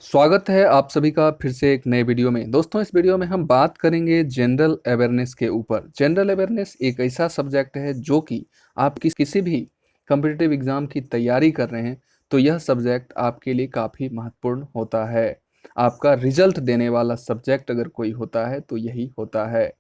स्वागत है आप सभी का फिर से एक नए वीडियो में। दोस्तों, इस वीडियो में हम बात करेंगे जनरल अवेयरनेस के ऊपर। जनरल अवेयरनेस एक ऐसा सब्जेक्ट है जो कि आप किसी भी कॉम्पिटिटिव एग्जाम की तैयारी कर रहे हैं तो यह सब्जेक्ट आपके लिए काफ़ी महत्वपूर्ण होता है। आपका रिजल्ट देने वाला सब्जेक्ट अगर कोई होता है तो यही होता है,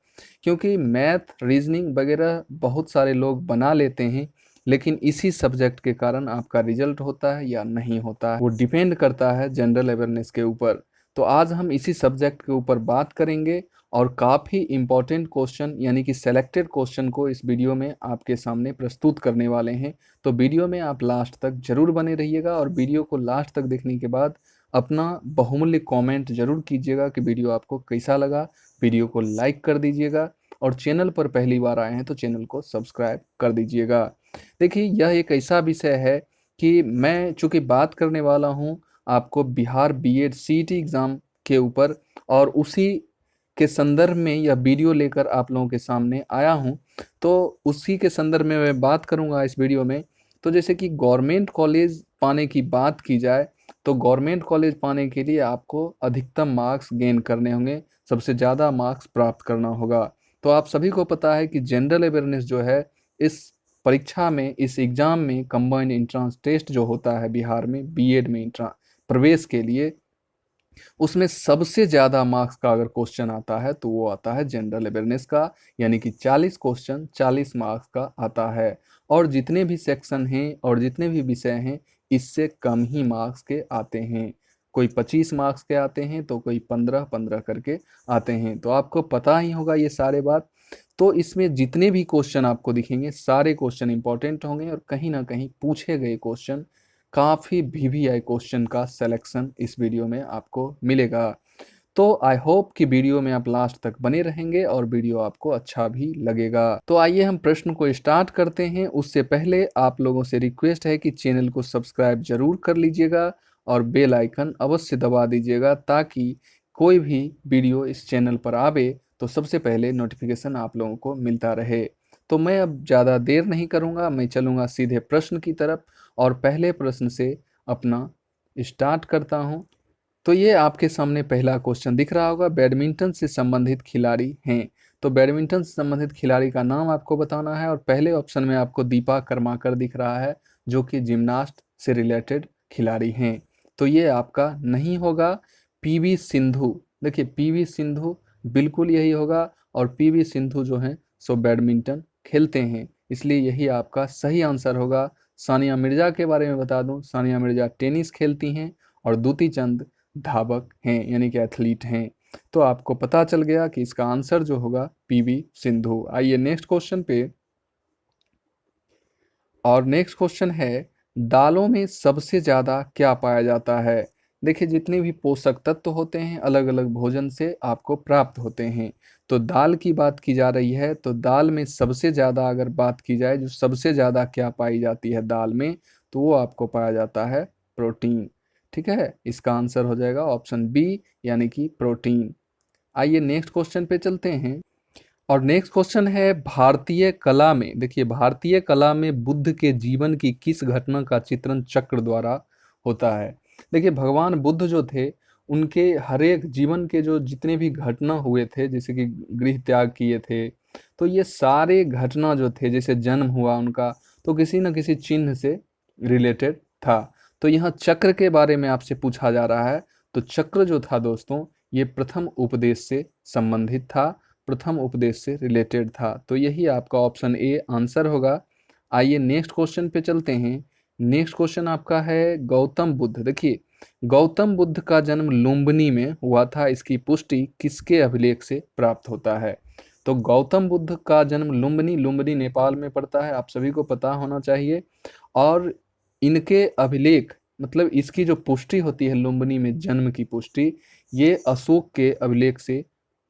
क्योंकि मैथ रीजनिंग वगैरह बहुत सारे लोग बना लेते हैं, लेकिन इसी सब्जेक्ट के कारण आपका रिजल्ट होता है या नहीं होता है वो डिपेंड करता है जनरल अवेयरनेस के ऊपर। तो आज हम इसी सब्जेक्ट के ऊपर बात करेंगे और काफ़ी इम्पोर्टेंट क्वेश्चन यानी कि सेलेक्टेड क्वेश्चन को इस वीडियो में आपके सामने प्रस्तुत करने वाले हैं। तो वीडियो में आप लास्ट तक जरूर बने रहिएगा और वीडियो को लास्ट तक देखने के बाद अपना बहुमूल्य कमेंट जरूर कीजिएगा कि वीडियो आपको कैसा लगा। वीडियो को लाइक कर दीजिएगा और चैनल पर पहली बार आए हैं तो चैनल को सब्सक्राइब कर दीजिएगा। देखिए, यह एक ऐसा विषय है कि मैं चूंकि बात करने वाला हूँ आपको बिहार बीएड सीईटी एग्ज़ाम के ऊपर, और उसी के संदर्भ में यह वीडियो लेकर आप लोगों के सामने आया हूँ। तो उसी के संदर्भ में मैं बात करूँगा इस वीडियो में। तो जैसे कि गवर्नमेंट कॉलेज पाने की बात की जाए तो गवर्नमेंट कॉलेज पाने के लिए आपको अधिकतम मार्क्स गेन करने होंगे, सबसे ज़्यादा मार्क्स प्राप्त करना होगा। तो आप सभी को पता है कि जनरल अवेयरनेस जो है इस परीक्षा में, इस एग्ज़ाम में कंबाइंड एंट्रेंस टेस्ट जो होता है बिहार में बीएड में प्रवेश के लिए, उसमें सबसे ज़्यादा मार्क्स का अगर क्वेश्चन आता है तो वो आता है जनरल अवेयरनेस का, यानी कि 40 क्वेश्चन 40 मार्क्स का आता है। और जितने भी सेक्शन हैं और जितने भी विषय हैं इससे कम ही मार्क्स के आते हैं। कोई 25 मार्क्स के आते हैं तो कोई 15-15 करके आते हैं। तो आपको पता ही होगा ये सारे बात। तो इसमें जितने भी क्वेश्चन आपको दिखेंगे सारे क्वेश्चन इंपॉर्टेंट होंगे और कहीं ना कहीं पूछे गए क्वेश्चन, काफ़ी वीवीआई क्वेश्चन का सिलेक्शन इस वीडियो में आपको मिलेगा। तो आई होप कि वीडियो में आप लास्ट तक बने रहेंगे और वीडियो आपको अच्छा भी लगेगा। तो आइए हम प्रश्न को स्टार्ट करते हैं। उससे पहले आप लोगों से रिक्वेस्ट है कि चैनल को सब्सक्राइब जरूर कर लीजिएगा और बेल आइकन अवश्य दबा दीजिएगा, ताकि कोई भी वीडियो इस चैनल पर आवे तो सबसे पहले नोटिफिकेशन आप लोगों को मिलता रहे। तो मैं अब ज़्यादा देर नहीं करूँगा, मैं चलूँगा सीधे प्रश्न की तरफ और पहले प्रश्न से अपना स्टार्ट करता हूँ। तो ये आपके सामने पहला क्वेश्चन दिख रहा होगा, बैडमिंटन से संबंधित खिलाड़ी हैं। तो बैडमिंटन से संबंधित खिलाड़ी का नाम आपको बताना है और पहले ऑप्शन में आपको दीपा कर्माकर दिख रहा है जो कि जिम्नास्ट से रिलेटेड खिलाड़ी हैं। तो ये आपका नहीं होगा। पीवी सिंधु, देखिए पीवी सिंधु बिल्कुल यही होगा, और पीवी सिंधु जो हैं सो बैडमिंटन खेलते हैं, इसलिए यही आपका सही आंसर होगा। सानिया मिर्जा के बारे में बता दूं, सानिया मिर्जा टेनिस खेलती हैं और दूती चंद धावक हैं यानी कि एथलीट हैं। तो आपको पता चल गया कि इसका आंसर जो होगा पीवी सिंधु। आइए नेक्स्ट क्वेश्चन पे। और नेक्स्ट क्वेश्चन है, दालों में सबसे ज़्यादा क्या पाया जाता है? देखिए, जितने भी पोषक तत्व होते हैं अलग अलग भोजन से आपको प्राप्त होते हैं। तो दाल की बात की जा रही है, तो दाल में सबसे ज़्यादा अगर बात की जाए जो सबसे ज़्यादा क्या पाई जाती है दाल में, तो वो आपको पाया जाता है प्रोटीन। ठीक है, इसका आंसर हो जाएगा ऑप्शन बी यानी कि प्रोटीन। आइए नेक्स्ट क्वेश्चन पे चलते हैं। और नेक्स्ट क्वेश्चन है, भारतीय कला में, देखिए भारतीय कला में बुद्ध के जीवन की किस घटना का चित्रण चक्र द्वारा होता है? देखिए, भगवान बुद्ध जो थे उनके हर एक जीवन के जो जितने भी घटना हुए थे, जैसे कि गृह त्याग किए थे, तो ये सारे घटना जो थे, जैसे जन्म हुआ उनका, तो किसी न किसी चिन्ह से रिलेटेड था। तो यहाँ चक्र के बारे में आपसे पूछा जा रहा है। तो चक्र जो था दोस्तों, ये प्रथम उपदेश से संबंधित था, प्रथम उपदेश से रिलेटेड था। तो यही आपका ऑप्शन ए आंसर होगा। आइए नेक्स्ट क्वेश्चन पे चलते हैं। नेक्स्ट क्वेश्चन आपका है, गौतम बुद्ध, देखिए गौतम बुद्ध का जन्म लुम्बिनी में हुआ था, इसकी पुष्टि किसके अभिलेख से प्राप्त होता है? तो गौतम बुद्ध का जन्म लुम्बिनी, लुम्बिनी नेपाल में पड़ता है, आप सभी को पता होना चाहिए। और इनके अभिलेख, मतलब इसकी जो पुष्टि होती है लुम्बिनी में जन्म की पुष्टि, ये अशोक के अभिलेख से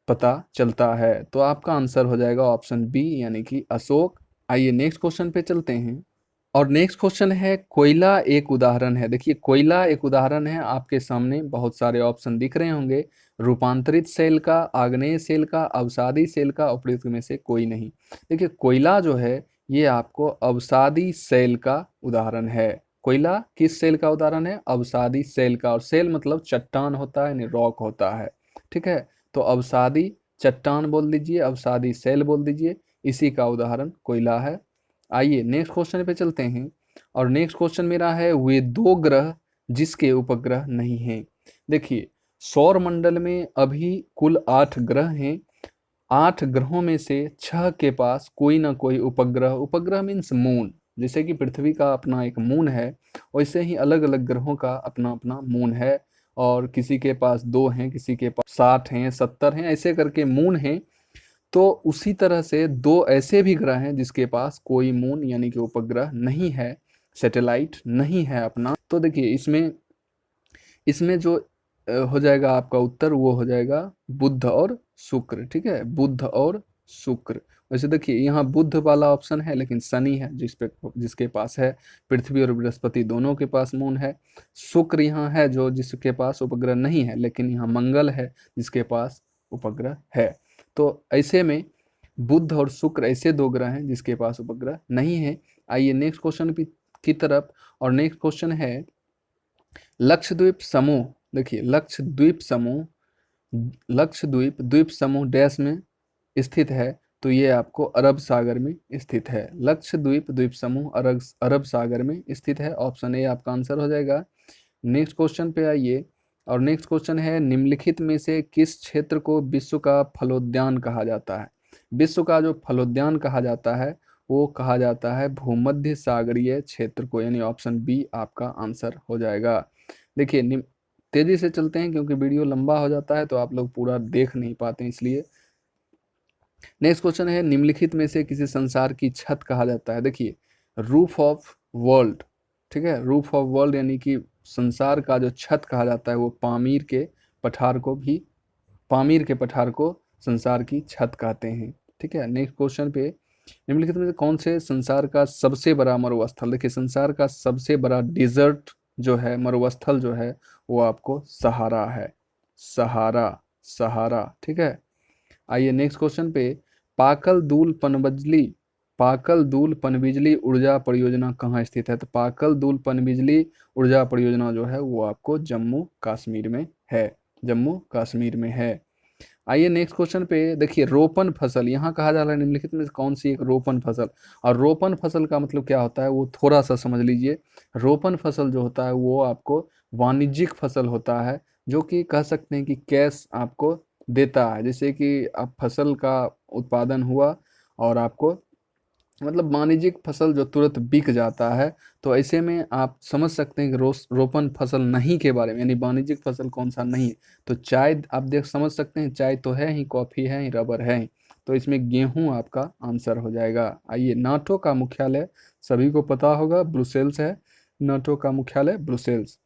पता चलता है। तो आपका आंसर हो जाएगा ऑप्शन बी यानी कि अशोक। आइए नेक्स्ट क्वेश्चन पे चलते हैं। और नेक्स्ट क्वेश्चन है, कोयला एक उदाहरण है। देखिए, कोयला एक उदाहरण है, आपके सामने बहुत सारे ऑप्शन दिख रहे होंगे, रूपांतरित सेल का, आग्नेय सेल का, अवसादी सेल का, उपयुक्त में से कोई नहीं। देखिए, कोयला जो है ये आपको अवसादी सेल का उदाहरण है। कोयला किस सेल का उदाहरण है? अवसादी सेल का। और सेल मतलब चट्टान होता है, यानी रॉक होता है। ठीक है, तो अवसादी चट्टान बोल दीजिए, अवसादी सेल बोल दीजिए, इसी का उदाहरण कोयला है। आइए नेक्स्ट क्वेश्चन पे चलते हैं। और नेक्स्ट क्वेश्चन मेरा है, वे दो ग्रह जिसके उपग्रह नहीं हैं। देखिए, सौर मंडल में अभी कुल 8 ग्रह हैं। 8 ग्रहों में से 6 के पास कोई ना कोई उपग्रह, उपग्रह मीन्स मून, जैसे कि पृथ्वी का अपना एक मून है, वैसे ही अलग अलग ग्रहों का अपना अपना मून है। और किसी के पास 2 हैं, किसी के पास 60 हैं, 70 हैं, ऐसे करके मून हैं। तो उसी तरह से 2 ऐसे भी ग्रह हैं जिसके पास कोई मून यानी कि उपग्रह नहीं है, सैटेलाइट नहीं है अपना। तो देखिए, इसमें इसमें जो हो जाएगा आपका उत्तर, वो हो जाएगा बुध और शुक्र। ठीक है, बुध और शुक्र। वैसे देखिए, यहाँ बुध वाला ऑप्शन है, लेकिन शनि है जिसके पास है। पृथ्वी और बृहस्पति दोनों के पास मून है। शुक्र यहाँ है जो जिसके पास उपग्रह नहीं है, लेकिन यहाँ मंगल है जिसके पास उपग्रह है। तो ऐसे में बुध और शुक्र ऐसे 2 ग्रह हैं जिसके पास उपग्रह नहीं है। आइए नेक्स्ट क्वेश्चन की तरफ। और नेक्स्ट क्वेश्चन है, लक्षद्वीप समूह। देखिए, लक्षद्वीप द्वीप समूह डैश में स्थित है। तो ये आपको अरब सागर में स्थित है। लक्षद्वीप द्वीप समूह अरब सागर में स्थित है। ऑप्शन ए आपका आंसर हो जाएगा। नेक्स्ट क्वेश्चन पे आइए। और नेक्स्ट क्वेश्चन है, निम्नलिखित में से किस क्षेत्र को विश्व का फलोद्यान कहा जाता है? विश्व का जो फलोद्यान कहा जाता है वो कहा जाता है भूमध्य सागरीय क्षेत्र को, यानी ऑप्शन बी आपका आंसर हो जाएगा। देखिए, तेजी से चलते हैं क्योंकि वीडियो लंबा हो जाता है तो आप लोग पूरा देख नहीं पाते हैं, इसलिए। नेक्स्ट क्वेश्चन है, निम्नलिखित में से किसी संसार की छत कहा जाता है? देखिए, रूफ ऑफ वर्ल्ड। ठीक है, रूफ ऑफ वर्ल्ड यानी कि संसार का जो छत कहा जाता है वो पामीर के पठार को संसार की छत कहते हैं। ठीक है, नेक्स्ट क्वेश्चन पे, निम्नलिखित में से कौन से संसार का सबसे बड़ा मरुस्थल? देखिए, संसार का सबसे बड़ा डिजर्ट जो है, मरुस्थल जो है, वो आपको सहारा है। सहारा। ठीक है। आइए नेक्स्ट क्वेश्चन पे, पाकल दूल पनबिजली ऊर्जा परियोजना कहाँ स्थित है? तो पाकल दूल पनबिजली ऊर्जा परियोजना जो है वो आपको जम्मू कश्मीर में है। आइए नेक्स्ट क्वेश्चन पे, देखिए, रोपण फसल यहाँ कहा जा रहा है, निम्नलिखित में से कौन सी एक रोपण फसल? और रोपण फसल का मतलब क्या होता है वो थोड़ा सा समझ लीजिए। रोपण फसल जो होता है वो आपको वाणिज्यिक फसल होता है, जो कि कह सकते हैं कि कैश आपको देता है। जैसे कि आप फसल का उत्पादन हुआ और आपको मतलब वाणिज्यिक फसल जो तुरंत बिक जाता है, तो ऐसे में आप समझ सकते हैं कि रोपण फसल नहीं के बारे में, यानी वाणिज्यिक फसल कौन सा नहीं है। तो चाय आप समझ सकते हैं, चाय तो है ही, कॉफ़ी है ही, रबर है ही। तो इसमें गेहूं आपका आंसर हो जाएगा। आइए, नाटो का मुख्यालय सभी को पता होगा, ब्रुसेल्स है। नाटो का मुख्यालय ब्रुसेल्स।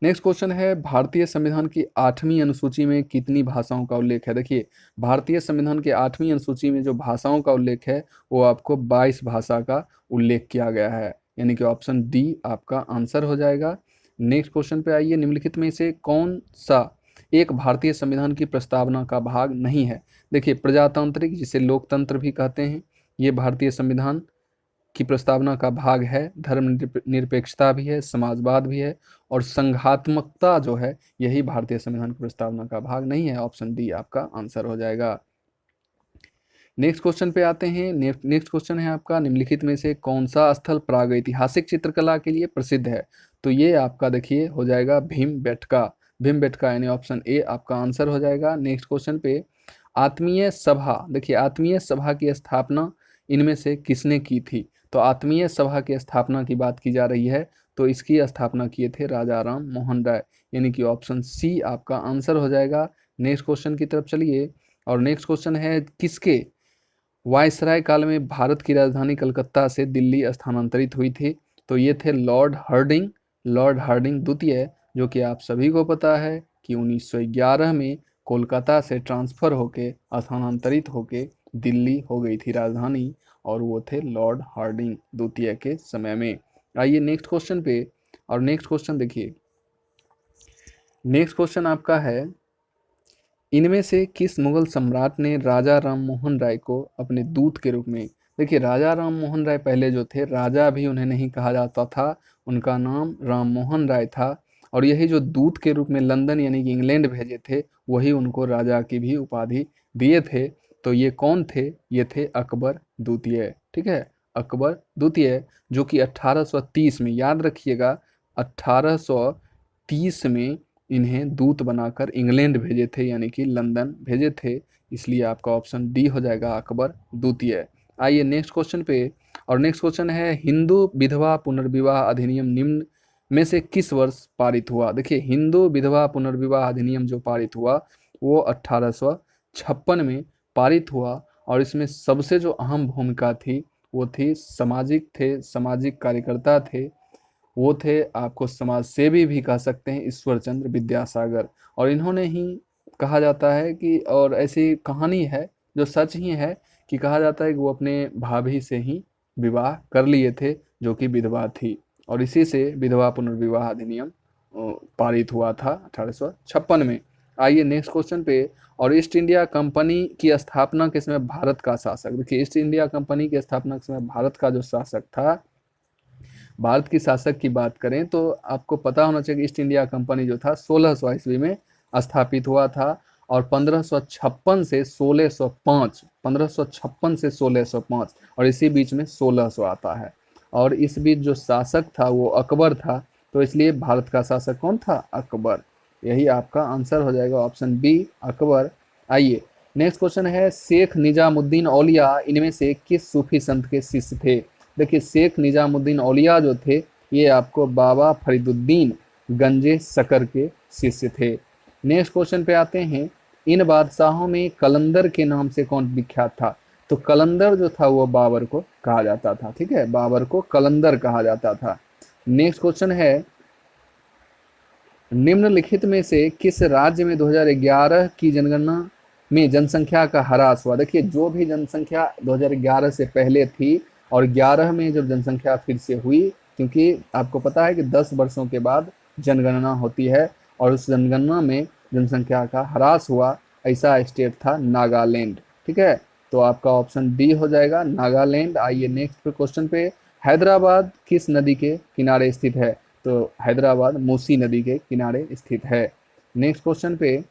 नेक्स्ट क्वेश्चन है, भारतीय संविधान की 8वीं अनुसूची में कितनी भाषाओं का उल्लेख है? देखिए, भारतीय संविधान के 8वीं अनुसूची में जो भाषाओं का उल्लेख है वो आपको 22 भाषा का उल्लेख किया गया है, यानी कि ऑप्शन डी आपका आंसर हो जाएगा। नेक्स्ट क्वेश्चन पे आइए, निम्नलिखित में से कौन सा एक भारतीय संविधान की प्रस्तावना का भाग नहीं है? देखिए, प्रजातांत्रिक, जिसे लोकतंत्र भी कहते हैं, ये भारतीय संविधान की प्रस्तावना का भाग है। धर्म निरपेक्षता भी है, समाजवाद भी है, और संघात्मकता जो है, यही भारतीय संविधान की प्रस्तावना का भाग नहीं है। ऑप्शन डी आपका आंसर हो जाएगा। नेक्स्ट क्वेश्चन पे आते हैं। नेक्स्ट क्वेश्चन है आपका, निम्नलिखित में से कौन सा स्थल प्रागैतिहासिक चित्रकला के लिए प्रसिद्ध है? तो ये आपका देखिए हो जाएगा भीमबेटका, यानी ऑप्शन ए आपका आंसर हो जाएगा। नेक्स्ट क्वेश्चन पे, आत्मीय सभा। देखिए, आत्मीय सभा की स्थापना इनमें से किसने की थी? तो आत्मीय सभा की स्थापना की बात की जा रही है, तो इसकी स्थापना किए थे राजा राम मोहन राय, यानी कि ऑप्शन सी आपका आंसर हो जाएगा। नेक्स्ट क्वेश्चन की तरफ चलिए। और नेक्स्ट क्वेश्चन है, किसके वायसराय काल में भारत की राजधानी कलकत्ता से दिल्ली स्थानांतरित हुई थी? तो ये थे लॉर्ड हार्डिंग द्वितीय, जो कि आप सभी को पता है कि 1911 में कोलकाता से ट्रांसफ़र होके स्थानांतरित होके दिल्ली हो गई थी राजधानी, और वो थे लॉर्ड हार्डिंग द्वितीय के समय में। आइए नेक्स्ट क्वेश्चन पे। और नेक्स्ट क्वेश्चन देखिए, नेक्स्ट क्वेश्चन आपका है, इनमें से किस मुगल सम्राट ने राजा राम मोहन राय को अपने दूत के रूप में? देखिए, राजा राम मोहन राय पहले जो थे, राजा भी उन्हें नहीं कहा जाता था, उनका नाम राम मोहन राय था। और यही जो दूत के रूप में लंदन यानी कि इंग्लैंड भेजे थे, वही उनको राजा की भी उपाधि दिए थे। तो ये कौन थे? ये थे अकबर द्वितीय। ठीक है, अकबर द्वितीय, जो कि 1830 में, याद रखिएगा, 1830 में इन्हें दूत बनाकर इंग्लैंड भेजे थे, यानी कि लंदन भेजे थे। इसलिए आपका ऑप्शन डी हो जाएगा, अकबर द्वितीय। आइए नेक्स्ट क्वेश्चन पे। और नेक्स्ट क्वेश्चन है, हिंदू विधवा पुनर्विवाह अधिनियम निम्न में से किस वर्ष पारित हुआ? देखिए, हिंदू विधवा पुनर्विवाह अधिनियम जो पारित हुआ वो 1856 में पारित हुआ। और इसमें सबसे जो अहम भूमिका थी वो थी सामाजिक कार्यकर्ता थे, वो थे आपको समाज सेवी भी कह सकते हैं, ईश्वर चंद्र विद्यासागर। और इन्होंने ही, कहा जाता है कि, और ऐसी कहानी है जो सच ही है, कि कहा जाता है कि वो अपने भाभी से ही विवाह कर लिए थे, जो कि विधवा थी। और इसी से विधवा पुनर्विवाह अधिनियम पारित हुआ था 1856 में। आइए नेक्स्ट क्वेश्चन पे। और ईस्ट इंडिया कंपनी की स्थापना के समय भारत का शासक, देखिए ईस्ट इंडिया कंपनी की स्थापना के समय भारत का जो शासक था, भारत की शासक की बात करें तो आपको पता होना चाहिए कि ईस्ट इंडिया कंपनी जो था 1600 ईस्वी में स्थापित हुआ था। और 1556 से 1605, 1556 से 1605, और इसी बीच में 1600 आता है। और इस बीच जो शासक था वो अकबर था, तो इसलिए भारत का शासक कौन था? अकबर। यही आपका आंसर हो जाएगा, ऑप्शन बी, अकबर। आइए नेक्स्ट क्वेश्चन है, शेख निजामुद्दीन औलिया इनमें से किस सूफी संत के शिष्य थे? देखिए, शेख निजामुद्दीन औलिया जो थे, ये आपको बाबा फरीदुद्दीन गंजे शकर के शिष्य थे। नेक्स्ट क्वेश्चन पे आते हैं, इन बादशाहों में कलंदर के नाम से कौन विख्यात था? तो कलंदर जो था वो बाबर को कहा जाता था। ठीक है, बाबर को कलंदर कहा जाता था। नेक्स्ट क्वेश्चन है, निम्नलिखित में से किस राज्य में 2011 की जनगणना में जनसंख्या का ह्रास हुआ? देखिए, जो भी जनसंख्या 2011 से पहले थी और 11 में जब जनसंख्या फिर से हुई, क्योंकि आपको पता है कि 10 वर्षों के बाद जनगणना होती है, और उस जनगणना में जनसंख्या का ह्रास हुआ, ऐसा स्टेट था नागालैंड। ठीक है, तो आपका ऑप्शन डी हो जाएगा, नागालैंड। आइए नेक्स्ट क्वेश्चन पे, हैदराबाद किस नदी के किनारे स्थित है? तो हैदराबाद मूसी नदी के किनारे स्थित है। नेक्स्ट क्वेश्चन पे,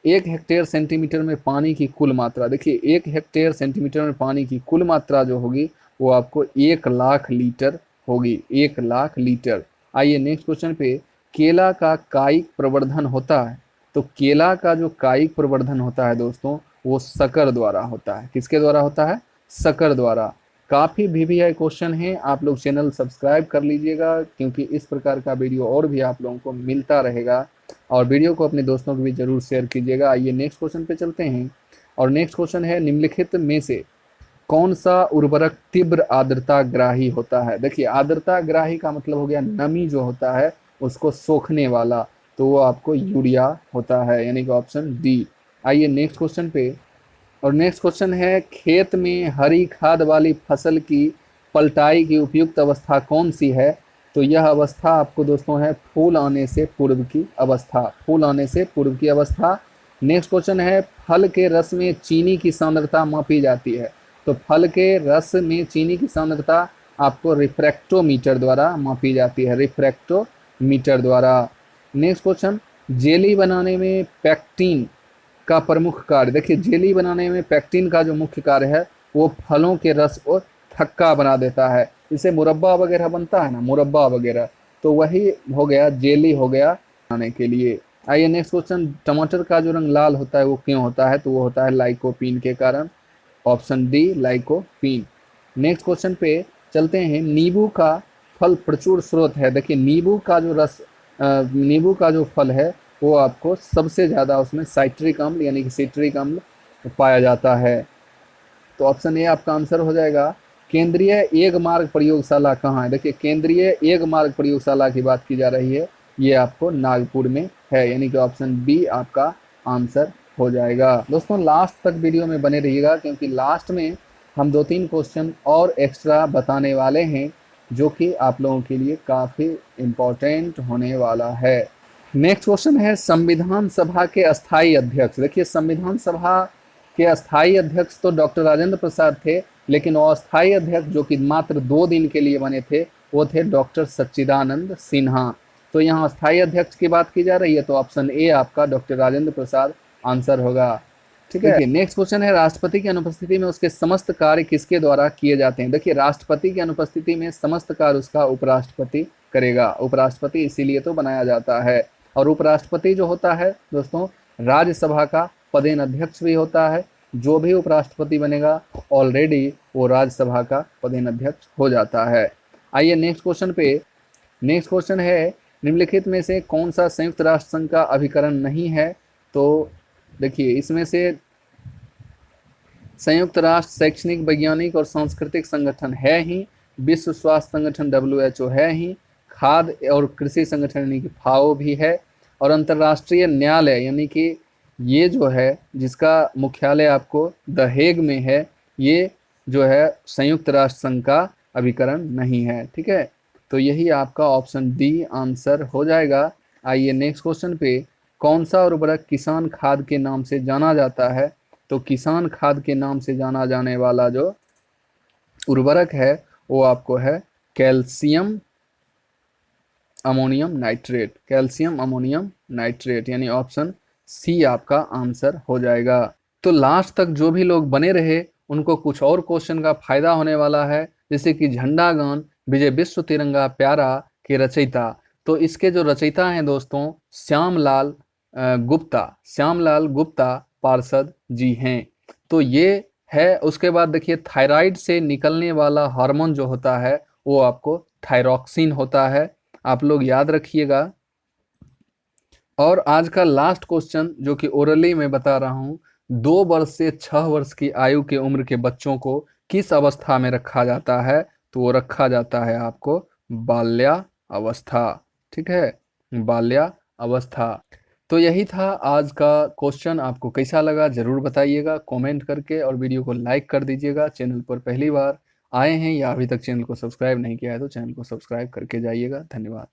1 हेक्टेयर सेंटीमीटर में पानी की कुल मात्रा, देखिए 1 हेक्टेयर सेंटीमीटर में पानी की कुल मात्रा जो होगी वो आपको 1 लाख लीटर होगी, 1 लाख लीटर। आइए नेक्स्ट क्वेश्चन पे, केला का कायिक प्रवर्धन होता है, तो केला का जो कायिक प्रवर्धन होता है दोस्तों, वो शकर द्वारा होता है। किसके द्वारा होता है? शकर द्वारा। काफ़ी वीवीआई क्वेश्चन है, आप लोग चैनल सब्सक्राइब कर लीजिएगा, क्योंकि इस प्रकार का वीडियो और भी आप लोगों को मिलता रहेगा। और वीडियो को अपने दोस्तों को भी जरूर शेयर कीजिएगा। आइए नेक्स्ट क्वेश्चन पे चलते हैं। और नेक्स्ट क्वेश्चन है, निम्नलिखित में से कौन सा उर्वरक तीव्र आर्द्रता ग्राही होता है? देखिए, आर्द्रता ग्राही का मतलब हो गया नमी जो होता है उसको सोखने वाला, तो वो आपको यूरिया होता है, यानी कि ऑप्शन डी। आइए नेक्स्ट क्वेश्चन पे। और नेक्स्ट क्वेश्चन है, खेत में हरी खाद वाली फसल की पलटाई की उपयुक्त अवस्था कौन सी है? तो यह अवस्था आपको दोस्तों है फूल आने से पूर्व की अवस्था, फूल आने से पूर्व की अवस्था। नेक्स्ट क्वेश्चन है, फल के रस में चीनी की सांद्रता मापी जाती है, तो फल के रस में चीनी की सांद्रता आपको रिफ्रैक्टोमीटर द्वारा मापी जाती है, रिफ्रैक्टोमीटर द्वारा। नेक्स्ट क्वेश्चन, जेली बनाने में पैक्टिन का प्रमुख कार्य, देखिए जेली बनाने में पैक्टिन का जो मुख्य कार्य है वो फलों के रस को थक्का बना देता है। इसे मुरब्बा वगैरह बनता है ना, मुरब्बा वगैरह, तो वही हो गया, जेली हो गया बनाने के लिए। आइए नेक्स्ट क्वेश्चन, टमाटर का जो रंग लाल होता है वो क्यों होता है? तो वो होता है लाइकोपीन के कारण, option D, lycopene. Next question पे चलते हैं, नींबू का फल प्रचुर स्रोत है, देखिए नींबू का जो रस, नींबू का जो फल है वो आपको सबसे ज़्यादा उसमें साइट्रिक अम्ल यानी कि सिट्रिक अम्ल पाया जाता है, तो ऑप्शन ए आपका आंसर हो जाएगा। केंद्रीय एग मार्ग प्रयोगशाला कहाँ है? देखिए, केंद्रीय एग मार्ग प्रयोगशाला की बात की जा रही है, ये आपको नागपुर में है, यानी कि ऑप्शन बी आपका आंसर हो जाएगा। दोस्तों लास्ट तक वीडियो में बने रहिएगा, क्योंकि लास्ट में हम 2-3 क्वेश्चन और एक्स्ट्रा बताने वाले हैं, जो कि आप लोगों के लिए काफ़ी इम्पोर्टेंट होने वाला है। नेक्स्ट क्वेश्चन है, संविधान सभा के अस्थाई अध्यक्ष, देखिए संविधान सभा के अस्थाई अध्यक्ष तो डॉक्टर राजेंद्र प्रसाद थे, लेकिन वो अस्थाई अध्यक्ष जो कि मात्र 2 दिन के लिए बने थे वो थे डॉक्टर सच्चिदानंद सिन्हा। तो यहाँ स्थायी अध्यक्ष की बात की जा रही है, तो ऑप्शन ए आपका डॉक्टर राजेंद्र प्रसाद आंसर होगा। ठीक है, देखिए नेक्स्ट क्वेश्चन है, राष्ट्रपति की अनुपस्थिति में उसके समस्त कार्य किसके द्वारा किए जाते हैं। देखिए राष्ट्रपति की अनुपस्थिति में समस्त कार्य उसका उपराष्ट्रपति करेगा। उपराष्ट्रपति इसीलिए तो बनाया जाता है। और उपराष्ट्रपति जो होता है दोस्तों, राज्यसभा का पदेन अध्यक्ष भी होता है। जो भी उपराष्ट्रपति बनेगा ऑलरेडी वो राज्यसभा का पदेन अध्यक्ष हो जाता है। आइए नेक्स्ट क्वेश्चन पे। नेक्स्ट क्वेश्चन है, निम्नलिखित में से कौन सा संयुक्त राष्ट्र संघ का अभिकरण नहीं है। तो देखिए इसमें से संयुक्त राष्ट्र शैक्षणिक, वैज्ञानिक और सांस्कृतिक संगठन है ही, विश्व स्वास्थ्य संगठन WHO है ही, खाद्य और कृषि संगठन यानी कि FAO भी है, और अंतर्राष्ट्रीय न्यायालय यानी कि ये जो है जिसका मुख्यालय आपको द हेग में है, ये जो है संयुक्त राष्ट्र संघ का अभिकरण नहीं है। ठीक है, तो यही आपका ऑप्शन डी आंसर हो जाएगा। आइए नेक्स्ट क्वेश्चन पे, कौन सा उर्वरक किसान खाद के नाम से जाना जाता है। तो किसान खाद के नाम से जाना जाने वाला जो उर्वरक है वो आपको है calcium ammonium nitrate. Calcium ammonium nitrate यानी ऑप्शन सी आपका आंसर हो जाएगा। तो लास्ट तक जो भी लोग बने रहे उनको कुछ और क्वेश्चन का फायदा होने वाला है, जैसे कि झंडा गान विजय विश्व तिरंगा प्यारा के रचयिता। तो इसके जो रचयिता हैं दोस्तों श्यामलाल गुप्ता पार्षद जी हैं। तो ये है। उसके बाद देखिए थायराइड से निकलने वाला हार्मोन जो होता है वो आपको थायरॉक्सिन होता है, आप लोग याद रखिएगा। और आज का लास्ट क्वेश्चन जो कि ओरली में बता रहा हूँ, 2 वर्ष से 6 वर्ष की आयु के उम्र के बच्चों को किस अवस्था में रखा जाता है। तो वो रखा जाता है आपको बाल्यावस्था। ठीक है, बाल्यावस्था। तो यही था आज का क्वेश्चन। आपको कैसा लगा जरूर बताइएगा कमेंट करके, और वीडियो को लाइक कर दीजिएगा। चैनल पर पहली बार आए हैं या अभी तक चैनल को सब्सक्राइब नहीं किया है तो चैनल को सब्सक्राइब करके जाइएगा। धन्यवाद।